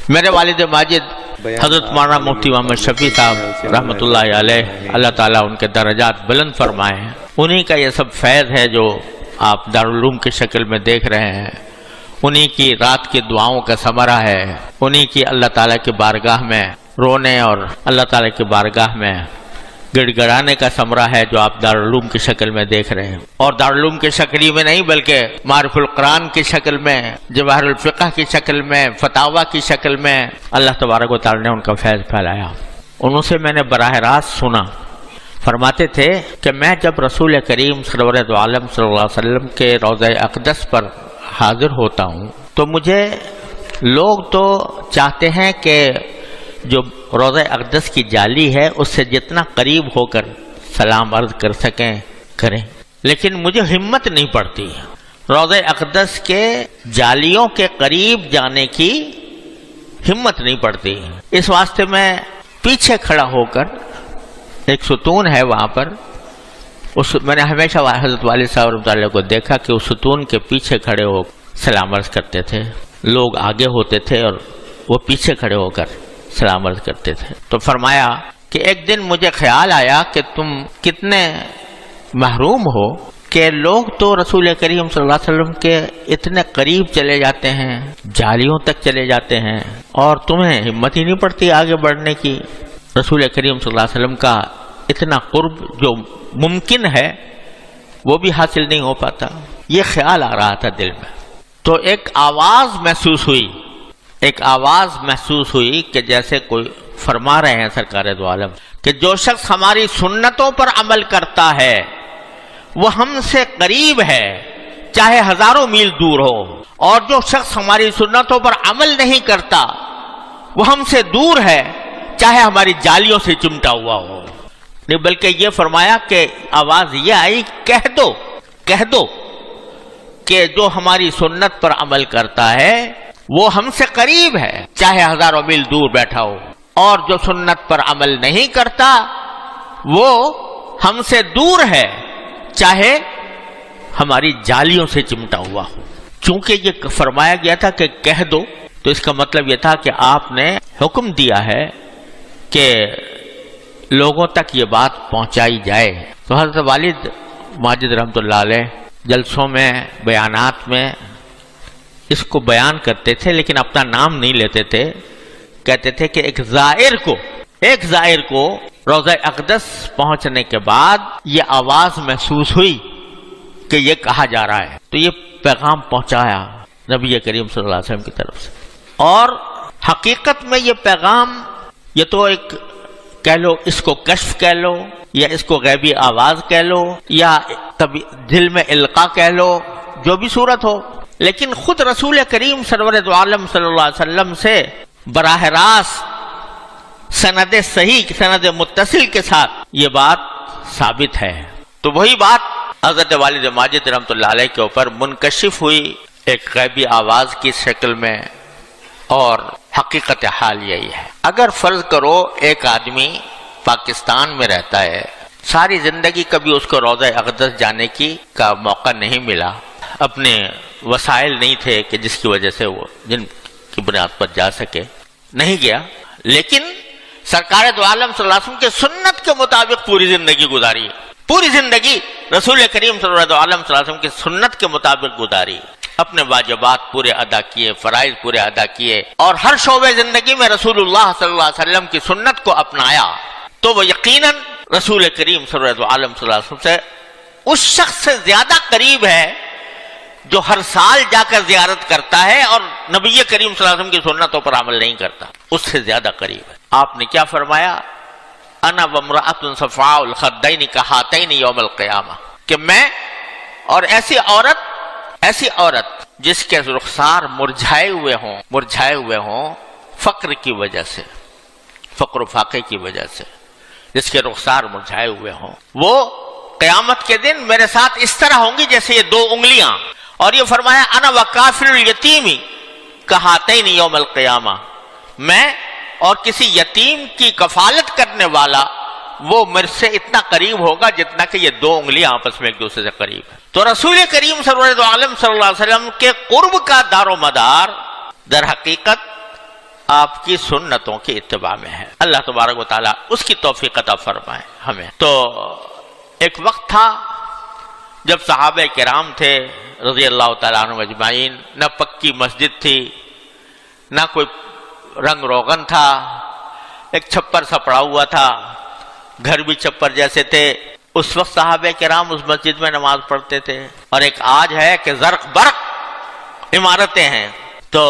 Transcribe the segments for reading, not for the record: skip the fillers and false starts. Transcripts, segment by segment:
میرے والد ماجد حضرت مولانا مفتی محمد شفیع صاحب رحمۃ اللہ علیہ، اللہ تعالیٰ ان کے درجات بلند فرمائے ہیں، انہی کا یہ سب فیض ہے جو آپ دارالعلوم کی شکل میں دیکھ رہے ہیں، انہی کی رات کی دعاؤں کا ثمرہ ہے، انہی کی اللہ تعالیٰ کی بارگاہ میں رونے اور اللہ تعالیٰ کی بارگاہ میں گڑ گڑانے کا ثمرہ ہے جو آپ دارالعلوم کی شکل میں دیکھ رہے ہیں، اور دارالعلوم کی شکل میں نہیں بلکہ معرف القرآن کی شکل میں، جواہر الفقہ کی شکل میں، فتاوی کی شکل میں اللہ تبارک و تعالیٰ نے ان کا فیض پھیلایا۔ انہوں سے میں نے براہ راست سنا، فرماتے تھے کہ میں جب رسول کریم سرور دو عالم صلی اللہ علیہ وسلم کے روضہ اقدس پر حاضر ہوتا ہوں تو مجھے لوگ تو چاہتے ہیں کہ جو روضہ اقدس کی جالی ہے اس سے جتنا قریب ہو کر سلام عرض کر سکیں کریں، لیکن مجھے ہمت نہیں پڑتی روضہ اقدس کے جالیوں کے قریب جانے کی، ہمت نہیں پڑتی۔ اس واسطے میں پیچھے کھڑا ہو کر، ایک ستون ہے وہاں پر، میں نے ہمیشہ حضرت والد صاحب رحمۃ اللہ کو دیکھا کہ اس ستون کے پیچھے کھڑے ہو سلام عرض کرتے تھے، لوگ آگے ہوتے تھے اور وہ پیچھے کھڑے ہو کر سلام عرض کرتے تھے۔ تو فرمایا کہ ایک دن مجھے خیال آیا کہ تم کتنے محروم ہو کہ لوگ تو رسول کریم صلی اللہ علیہ وسلم کے اتنے قریب چلے جاتے ہیں، جالیوں تک چلے جاتے ہیں، اور تمہیں ہمت ہی نہیں پڑتی آگے بڑھنے کی۔ رسول کریم صلی اللہ علیہ وسلم کا اتنا قرب جو ممکن ہے وہ بھی حاصل نہیں ہو پاتا۔ یہ خیال آ رہا تھا دل میں، تو ایک آواز محسوس ہوئی کہ جیسے کوئی فرما رہے ہیں سرکار دو عالم کہ جو شخص ہماری سنتوں پر عمل کرتا ہے وہ ہم سے قریب ہے چاہے ہزاروں میل دور ہو، اور جو شخص ہماری سنتوں پر عمل نہیں کرتا وہ ہم سے دور ہے چاہے ہماری جالیوں سے چمٹا ہوا ہو۔ نہیں بلکہ یہ فرمایا کہ آواز یہ آئی، کہہ دو کہ جو ہماری سنت پر عمل کرتا ہے وہ ہم سے قریب ہے چاہے ہزاروں میل دور بیٹھا ہو، اور جو سنت پر عمل نہیں کرتا وہ ہم سے دور ہے چاہے ہماری جالیوں سے چمٹا ہوا ہو۔ چونکہ یہ فرمایا گیا تھا کہ کہہ دو، تو اس کا مطلب یہ تھا کہ آپ نے حکم دیا ہے کہ لوگوں تک یہ بات پہنچائی جائے۔ تو حضرت والد ماجد رحمۃ اللہ علیہ جلسوں میں، بیانات میں اس کو بیان کرتے تھے، لیکن اپنا نام نہیں لیتے تھے، کہتے تھے کہ ایک زائر کو روضہ اقدس پہنچنے کے بعد یہ آواز محسوس ہوئی کہ یہ کہا جا رہا ہے، تو یہ پیغام پہنچایا نبی کریم صلی اللہ علیہ وسلم کی طرف سے۔ اور حقیقت میں یہ پیغام، یہ تو ایک کہہ لو، اس کو کشف کہہ لو، یا اس کو غیبی آواز کہہ لو، یا دل میں القاء کہہ لو، جو بھی صورت ہو، لیکن خود رسول کریم سرور دو عالم صلی اللہ علیہ وسلم سے براہ راست سند صحیح، سند متصل کے ساتھ یہ بات ثابت ہے۔ تو وہی بات حضرت والد ماجد رحمۃ اللہ علیہ کے اوپر منکشف ہوئی ایک غیبی آواز کی شکل میں، اور حقیقت حال یہی ہے۔ اگر فرض کرو ایک آدمی پاکستان میں رہتا ہے، ساری زندگی کبھی اس کو روضہ اقدس جانے کا موقع نہیں ملا، اپنے وسائل نہیں تھے کہ جس کی وجہ سے وہ جن کی بنیاد پر جا سکے، نہیں گیا، لیکن سرکار دو عالم صلی اللہ علیہ وسلم کے سنت کے مطابق پوری زندگی گزاری، پوری زندگی رسول کریم صلی اللہ علیہ وسلم کی سنت کے مطابق گزاری، اپنے واجبات پورے ادا کیے، فرائض پورے ادا کیے، اور ہر شعبے زندگی میں رسول اللہ صلی اللہ علیہ وسلم کی سنت کو اپنایا، تو وہ یقیناً رسول کریم صلی اللہ علیہ وسلم سے اس شخص سے زیادہ قریب ہے جو ہر سال جا کر زیارت کرتا ہے اور نبی کریم صلی اللہ علیہ وسلم کی سنتوں پر عمل نہیں کرتا، اس سے زیادہ قریب ہے۔ آپ نے کیا فرمایا؟ انا وامرأۃ صفراء الخدین کہاتین یوم القیامہ، کہ میں اور ایسی عورت جس کے رخسار مرجھائے ہوئے ہوں فقر کی وجہ سے، فقر و فاقے کی وجہ سے، جس کے رخسار مرجھائے ہوئے ہوں، وہ قیامت کے دن میرے ساتھ اس طرح ہوں گی جیسے یہ دو انگلیاں۔ اور یہ فرمایا انا وکافل الیتیم کہاتین یوم القیامہ، میں اور کسی یتیم کی کفالت کرنے والا وہ میرے سے اتنا قریب ہوگا جتنا کہ یہ دو انگلیاں آپس میں ایک دوسرے سے قریب ہیں۔ تو رسول کریم صلی اللہ علیہ وسلم کے قرب کا دار و مدار در حقیقت آپ کی سنتوں کی اتباع میں ہے۔ اللہ تبارک و تعالیٰ اس کی توفیق عطا فرمائے ہمیں۔ تو ایک وقت تھا جب صحابہ کرام تھے رضی اللہ تعالیٰ عنہ اجمعین، نہ پکی مسجد تھی، نہ کوئی رنگ روغن تھا، ایک چھپر سا پڑا ہوا تھا، گھر بھی چھپر جیسے تھے۔ اس وقت صحابہ کرام اس مسجد میں نماز پڑھتے تھے، اور ایک آج ہے کہ زرق برق عمارتیں ہیں، تو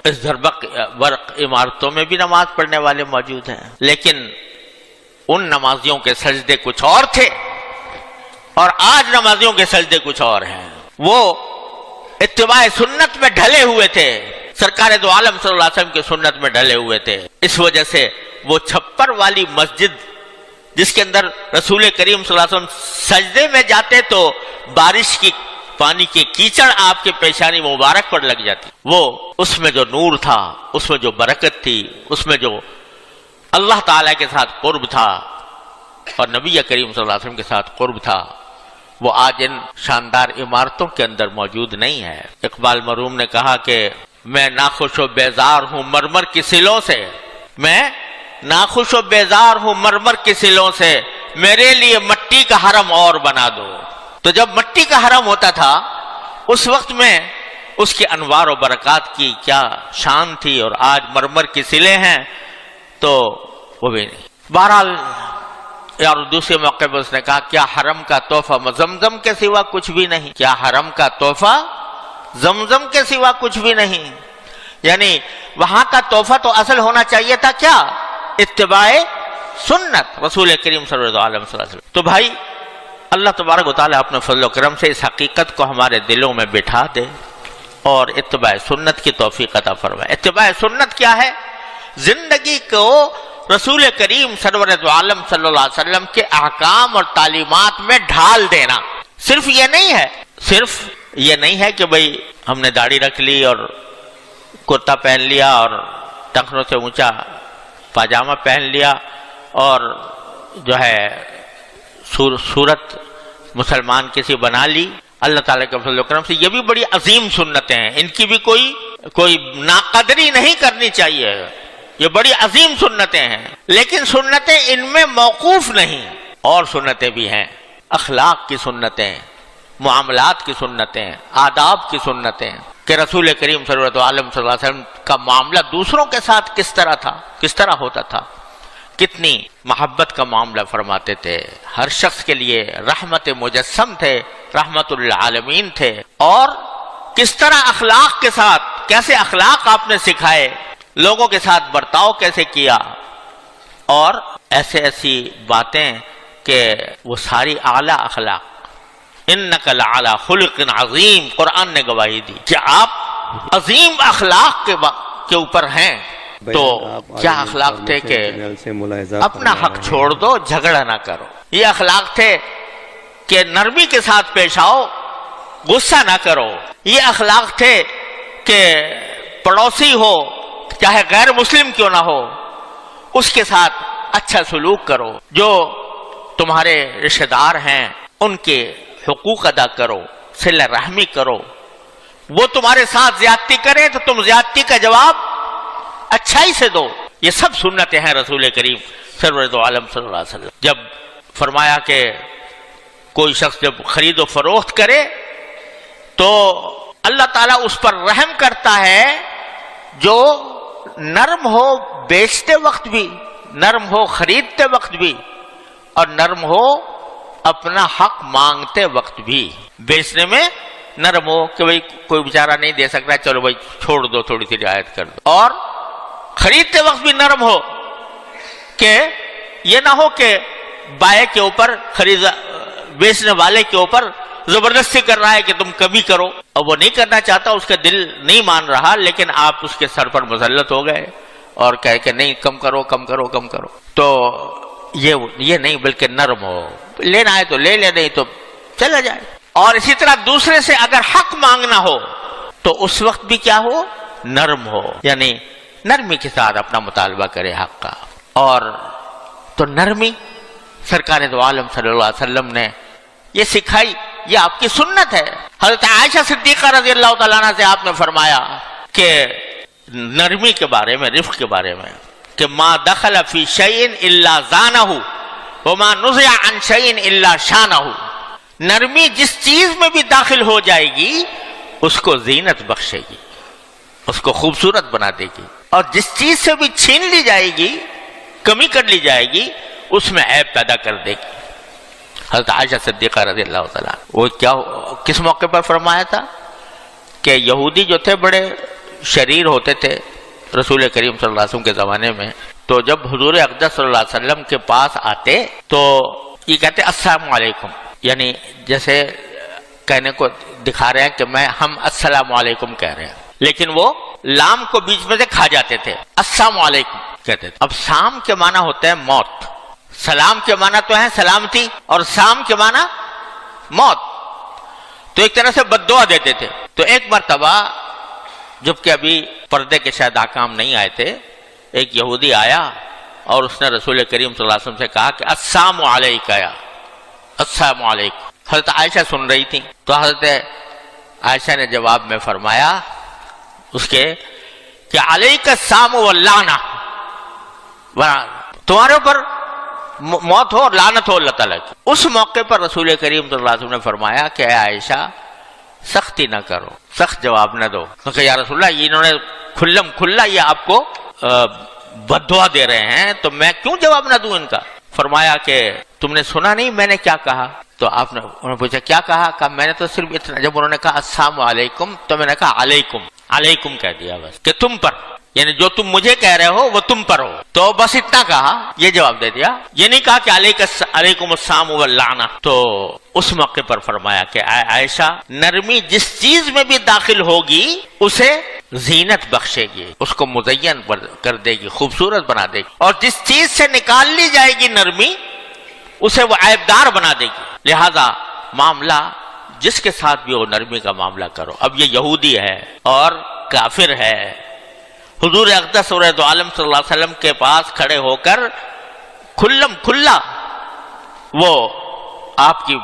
اس زرق برق عمارتوں میں بھی نماز پڑھنے والے موجود ہیں، لیکن ان نمازیوں کے سجدے کچھ اور تھے اور آج نمازیوں کے سجدے کچھ اور ہیں۔ وہ اتباع سنت میں ڈھلے ہوئے تھے، سرکار دو عالم صلی اللہ علیہ وسلم کی سنت میں ڈھلے ہوئے تھے، اس وجہ سے وہ چھپر والی مسجد جس کے اندر رسول کریم صلی اللہ علیہ وسلم سجدے میں جاتے تو بارش کی پانی کی کیچڑ آپ کے پیشانی مبارک پر لگ جاتی، وہ اس میں جو نور تھا، اس میں جو برکت تھی، اس میں جو اللہ تعالیٰ کے ساتھ قرب تھا اور نبی کریم صلی اللہ علیہ وسلم کے ساتھ قرب تھا، وہ آج ان شاندار عمارتوں کے اندر موجود نہیں ہے۔ اقبال مرحوم نے کہا کہ میں ناخوش و بیزار ہوں مرمر کی سلوں سے، میں ناخوش و بیزار ہوں مرمر کی سلوں سے، میرے لیے مٹی کا حرم اور بنا دو۔ تو جب مٹی کا حرم ہوتا تھا اس وقت میں اس کی انوار و برکات کی کیا شان تھی، اور آج مرمر کی سلیں ہیں تو وہ بھی نہیں۔ بہرحال اور دوسرے موقع پر اس نے کہا کیا حرم کا تحفہ زمزم کے سوا کچھ بھی نہیں، کیا حرم کا تحفہ زمزم کے سوا کچھ بھی نہیں، یعنی وہاں کا تحفہ تو اصل ہونا چاہیے تھا کیا؟ اتباع سنت رسول کریم صلی اللہ علیہ وسلم۔ تو بھائی اللہ تبارک و تعالیٰ اپنے فضل و کرم سے اس حقیقت کو ہمارے دلوں میں بٹھا دے اور اتباع سنت کی توفیق عطا فرمائے۔ اتباع سنت کیا ہے؟ زندگی کو رسول کریم سرور دو عالم صلی اللہ علیہ وسلم کے احکام اور تعلیمات میں ڈھال دینا۔ صرف یہ نہیں ہے کہ بھئی ہم نے داڑھی رکھ لی اور کرتا پہن لیا اور ٹخنوں سے اونچا پاجامہ پہن لیا اور جو ہے صورت مسلمان کسی بنا لی۔ اللہ تعالیٰ کے فضل و کرم سے یہ بھی بڑی عظیم سنتیں ہیں، ان کی بھی کوئی ناقدری نہیں کرنی چاہیے، یہ بڑی عظیم سنتیں ہیں، لیکن سنتیں ان میں موقوف نہیں، اور سنتیں بھی ہیں، اخلاق کی سنتیں، معاملات کی سنتیں، آداب کی سنتیں، کہ رسول کریم صلی اللہ علیہ وسلم کا معاملہ دوسروں کے ساتھ کس طرح تھا، کس طرح ہوتا تھا، کتنی محبت کا معاملہ فرماتے تھے، ہر شخص کے لیے رحمت مجسم تھے، رحمت للعالمین تھے، اور کس طرح اخلاق کے ساتھ، کیسے اخلاق آپ نے سکھائے، لوگوں کے ساتھ برتاؤ کیسے کیا، اور ایسی باتیں کہ وہ ساری اعلیٰ اخلاق۔ انک لعلی خلق عظیم، قرآن نے گواہی دی کہ آپ عظیم اخلاق کے اوپر ہیں۔ تو کیا اخلاق تھے کہ اپنا حق چھوڑ دو، جھگڑا نہ کرو، یہ اخلاق تھے کہ نرمی کے ساتھ پیش آؤ، غصہ نہ کرو، یہ اخلاق تھے کہ پڑوسی ہو چاہے غیر مسلم کیوں نہ ہو اس کے ساتھ اچھا سلوک کرو، جو تمہارے رشتہ دار ہیں ان کے حقوق ادا کرو، صلہ رحمی کرو، وہ تمہارے ساتھ زیادتی کریں تو تم زیادتی کا جواب اچھائی سے دو۔ یہ سب سنتیں ہیں رسول کریم سرور دو عالم صلی اللہ علیہ وسلم۔ جب فرمایا کہ کوئی شخص جب خرید و فروخت کرے تو اللہ تعالیٰ اس پر رحم کرتا ہے جو نرم ہو بیچتے وقت بھی، نرم ہو خریدتے وقت بھی، اور نرم ہو اپنا حق مانگتے وقت بھی۔ بیچنے میں نرم ہو کہ بھئی کوئی بیچارہ نہیں دے سکتا، چلو بھائی چھوڑ دو، تھوڑی سی رعایت کر دو، اور خریدتے وقت بھی نرم ہو کہ یہ نہ ہو کہ بائے کے اوپر بیچنے والے کے اوپر زبردستی کر رہا ہے کہ تم کمی کرو، اور وہ نہیں کرنا چاہتا، اس کا دل نہیں مان رہا، لیکن آپ اس کے سر پر مسلط ہو گئے اور کہے کہ نہیں کم کرو کم کرو کم کرو۔ تو یہ نہیں، بلکہ نرم ہو، لینا ہے تو لے لے، نہیں تو چلا جائے۔ اور اسی طرح دوسرے سے اگر حق مانگنا ہو تو اس وقت بھی کیا ہو؟ نرم ہو، یعنی نرمی کے ساتھ اپنا مطالبہ کرے حق کا۔ اور تو نرمی سرکار دو عالم صلی اللہ علیہ وسلم نے یہ سکھائی، یہ آپ کی سنت ہے۔ حضرت عائشہ صدیقہ رضی اللہ تعالیٰ عنہ سے آپ نے فرمایا کہ نرمی کے بارے میں، رفق کے بارے میں، کہ ما دخل فی شیء الا زانہ وما نزع عن شیء الا شانہ. نرمی جس چیز میں بھی داخل ہو جائے گی اس کو زینت بخشے گی، اس کو خوبصورت بنا دے گی، اور جس چیز سے بھی چھین لی جائے گی، کمی کر لی جائے گی، اس میں عیب پیدا کر دے گی. حضرت عائشہ صدیقہ رضی اللہ تعالیٰ وہ کس موقع پر فرمایا تھا کہ یہودی جو تھے بڑے شریر ہوتے تھے رسول کریم صلی اللہ علیہ وسلم کے زمانے میں. تو جب حضور اقدس صلی اللہ علیہ وسلم کے پاس آتے تو یہ کہتے السلام علیکم، یعنی جیسے کہنے کو دکھا رہے ہیں کہ ہم السلام علیکم کہہ رہے ہیں، لیکن وہ لام کو بیچ میں سے کھا جاتے تھے، السلام علیکم کہتے تھے. اب سام کے معنی ہوتے ہیں موت، سلام کے معنی تو ہے سلامتی، اور سام کے معنی موت. تو ایک طرح سے بد دعا دیتے تھے. تو ایک مرتبہ جبکہ ابھی پردے کے شاید احکام نہیں آئے تھے، ایک یہودی آیا اور اس نے رسول کریم صلی اللہ علیہ وسلم سے کہا کہ السلام علیکہ، یا السلام علیکم. حضرت عائشہ سن رہی تھی تو حضرت عائشہ نے جواب میں فرمایا اس کے کہ علیک السلام واللعنہ، تمہارے اوپر موت ہو اور لعنت ہو اللہ تعالیٰ کی. اس موقع پر رسول کریم صلی اللہ علیہ وسلم نے فرمایا کہ اے عائشہ سختی نہ کرو، سخت جواب نہ دو. کہ یا رسول اللہ انہوں نے کھلم کھلا یہ آپ کو بد دعا دے رہے ہیں تو میں کیوں جواب نہ دوں ان کا. فرمایا کہ تم نے سنا نہیں میں نے کیا کہا؟ تو آپ نے انہوں نے پوچھا کیا کہا میں نے تو صرف اتنا، جب انہوں نے کہا السلام علیکم تو میں نے کہا علیکم، علیکم کہہ دیا بس، کہ تم پر، یعنی جو تم مجھے کہہ رہے ہو وہ تم پر ہو. تو بس اتنا کہا، یہ جواب دے دیا، یہ نہیں کہا کہ علیکم السلام واللعنہ. تو اس موقع پر فرمایا کہ عائشہ نرمی جس چیز میں بھی داخل ہوگی اسے زینت بخشے گی، اس کو مزین کر دے گی، خوبصورت بنا دے گی، اور جس چیز سے نکال لی جائے گی نرمی اسے وہ عیبدار بنا دے گی. لہذا معاملہ جس کے ساتھ بھی ہو نرمی کا معاملہ کرو. اب یہ یہودی ہے اور کافر ہے، حضور اقدس سورۃ عالم صلی اللہ علیہ وسلم کے پاس کھڑے ہو کر کھلم کھلا وہ آپ کی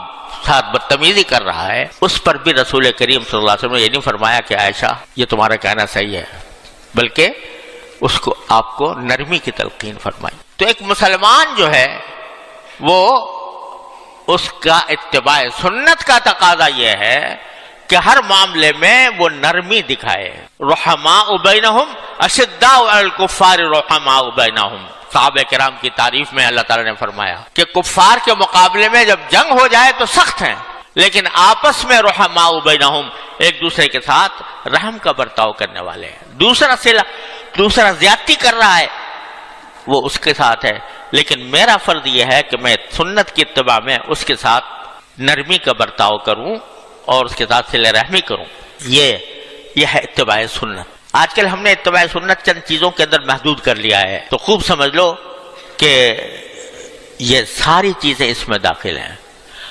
ساتھ بدتمیزی کر رہا ہے، اس پر بھی رسول کریم صلی اللہ علیہ وسلم نے یہ نہیں فرمایا کہ عائشہ یہ تمہارا کہنا صحیح ہے، بلکہ اس کو آپ کو نرمی کی تلقین فرمائی. تو ایک مسلمان جو ہے وہ اس کا اتباع سنت کا تقاضا یہ ہے کہ ہر معاملے میں وہ نرمی دکھائے. رحماء بینہم اشداء علی الکفار رحماء بینہم. صحابہ کرام کی تعریف میں اللہ تعالیٰ نے فرمایا کہ کفار کے مقابلے میں جب جنگ ہو جائے تو سخت ہیں، لیکن آپس میں رحماء بینہم، ایک دوسرے کے ساتھ رحم کا برتاؤ کرنے والے ہیں. دوسرا زیادتی کر رہا ہے وہ اس کے ساتھ ہے، لیکن میرا فرض یہ ہے کہ میں سنت کی اتباع میں اس کے ساتھ نرمی کا برتاؤ کروں اور اس کے ساتھ صلہ رحمی کروں. یہ ہے اتباع سنت. آج کل ہم نے اتباع سنت چند چیزوں کے اندر محدود کر لیا ہے، تو خوب سمجھ لو کہ یہ ساری چیزیں اس میں داخل ہیں.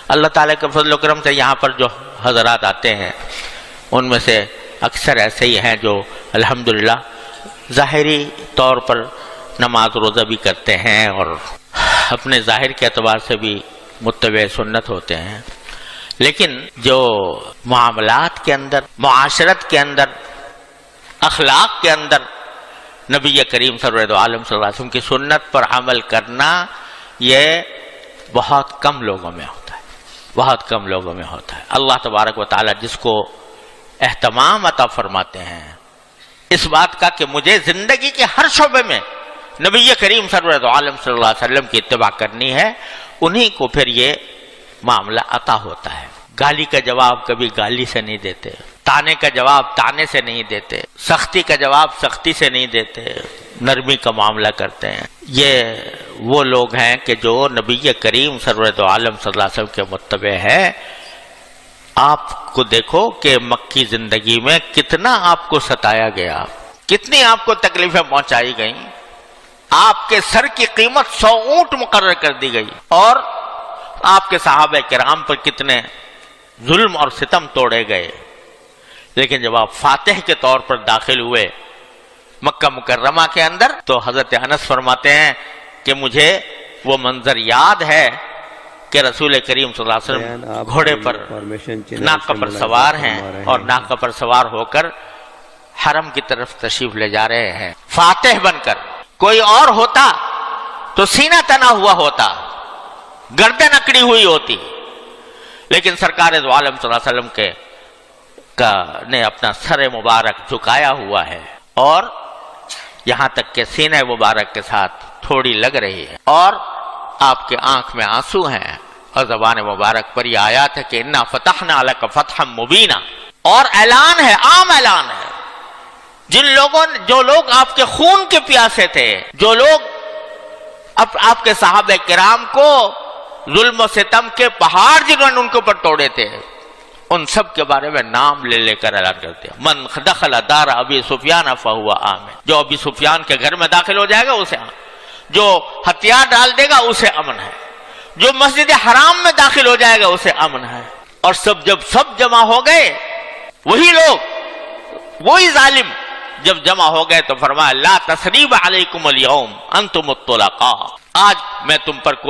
اللہ تعالیٰ کے فضل و کرم سے یہاں پر جو حضرات آتے ہیں ان میں سے اکثر ایسے ہی ہیں جو الحمدللہ ظاہری طور پر نماز روزہ بھی کرتے ہیں اور اپنے ظاہر کے اعتبار سے بھی متبع سنت ہوتے ہیں، لیکن جو معاملات کے اندر، معاشرت کے اندر، اخلاق کے اندر نبی کریم سرور عالم صلی اللہ علیہ وسلم کی سنت پر عمل کرنا یہ بہت کم لوگوں میں ہوتا ہے، بہت کم لوگوں میں ہوتا ہے. اللہ تبارک و تعالی جس کو اہتمام عطا فرماتے ہیں اس بات کا کہ مجھے زندگی کے ہر شعبے میں نبی کریم سرور عالم صلی اللہ علیہ وسلم کی اتباع کرنی ہے، انہی کو پھر یہ معاملہ عطا ہوتا ہے. گالی کا جواب کبھی گالی سے نہیں دیتے، تانے کا جواب تانے سے نہیں دیتے، سختی کا جواب سختی سے نہیں دیتے، نرمی کا معاملہ کرتے ہیں. یہ وہ لوگ ہیں کہ جو نبی کریم سرور عالم صلی اللہ علیہ وسلم کے متبع ہے. آپ کو دیکھو کہ مکی زندگی میں کتنا آپ کو ستایا گیا، کتنی آپ کو تکلیفیں پہنچائی گئیں. آپ کے سر کی قیمت 100 اونٹ مقرر کر دی گئی، اور آپ کے صحابہ کرام پر کتنے ظلم اور ستم توڑے گئے. لیکن جب آپ فاتح کے طور پر داخل ہوئے مکہ مکرمہ کے اندر تو حضرت انس فرماتے ہیں کہ مجھے وہ منظر یاد ہے کہ رسول کریم صلی اللہ علیہ وسلم گھوڑے پر ناقہ پر سوار ہیں اور ناقہ پر سوار ہو کر حرم کی طرف تشریف لے جا رہے ہیں فاتح بن کر. کوئی اور ہوتا تو سینہ تنا ہوا ہوتا, گردن اکڑی ہوئی ہوتی, لیکن سرکار دو عالم صلی اللہ علیہ وسلم نے اپنا سر مبارک جھکایا ہوا ہے, اور یہاں تک کہ سینہ مبارک کے ساتھ تھوڑی لگ رہی ہے, اور آپ کے آنکھ میں آنسو ہیں, اور زبان مبارک پر یہ آیات ہے کہ انا فتحنا لک فتحا مبینا, اور اعلان ہے, عام اعلان ہے. جو لوگ آپ کے خون کے پیاسے تھے, جو لوگ آپ کے صحابہ کرام کو ظلم و ستم کے پہاڑ جنہوں نے ان کے اوپر توڑے تھے, ان سب کے بارے میں نام لے کر اعلان کرتے ہیں. من دخل دار ابی سفیان فہو آمن, جو ابی سفیان کے گھر میں داخل ہو جائے گا اسے امن, جو ہتھیار ڈال دے گا اسے امن ہے, جو مسجد حرام میں داخل ہو جائے گا اسے امن ہے. اور جب سب جمع ہو گئے, وہی لوگ, وہی ظالم جب جمع ہو گئے تو فرمایا لا تثریب علیکم اليوم انتم الطلقاء, آج میں تم پر کوئی